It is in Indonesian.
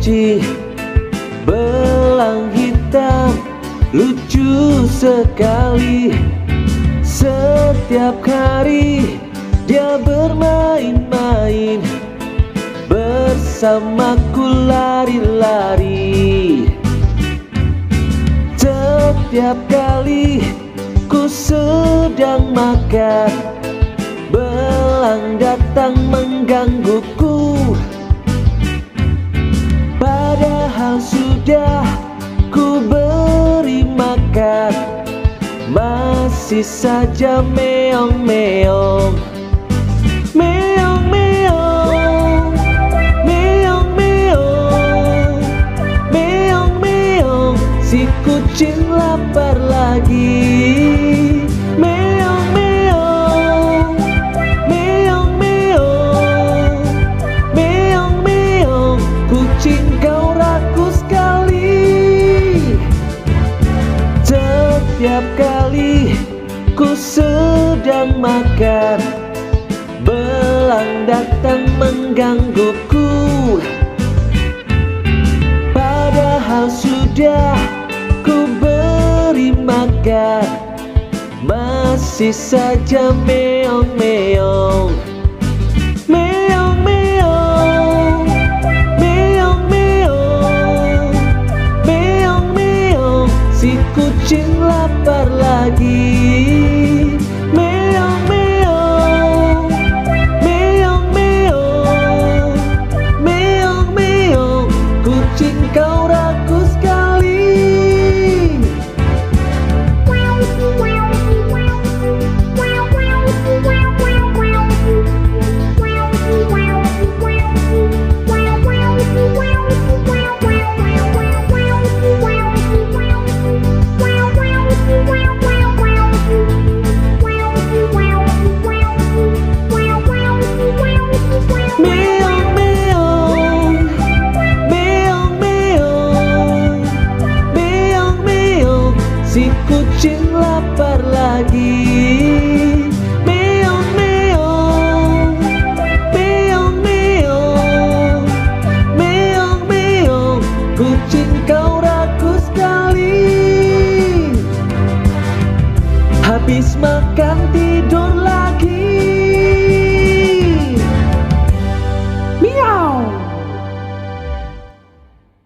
kucing belang hitam lucu sekali. Setiap hari dia bermain-main bersamaku, lari-lari. Setiap kali ku sedang makan, belang datang menggangguku. Padahal sudah ku beri makan, masih saja meong-meong. Meong-meong, meong-meong, meong-meong, si kucing lapar lagi. Meong-meong, meong-meong, meong-meong, kucing kau rakus sekali. Setiap kali ku sedang makan, belang datang menggangguku. Padahal sudah ku beri makan, masih saja meong-meong. Meong-meong, meong-meong, meong-meong, si kucing lapar lagi. Meong-meong, meong-meong, meong-meong, kucing kau rakus sekali. Meong-meong, meong-meong, meong-meong, si kucing lapar lagi. Meong-meong, meong-meong, meong-meong, kucing kau rakus sekali. Habis makan tidur lagi.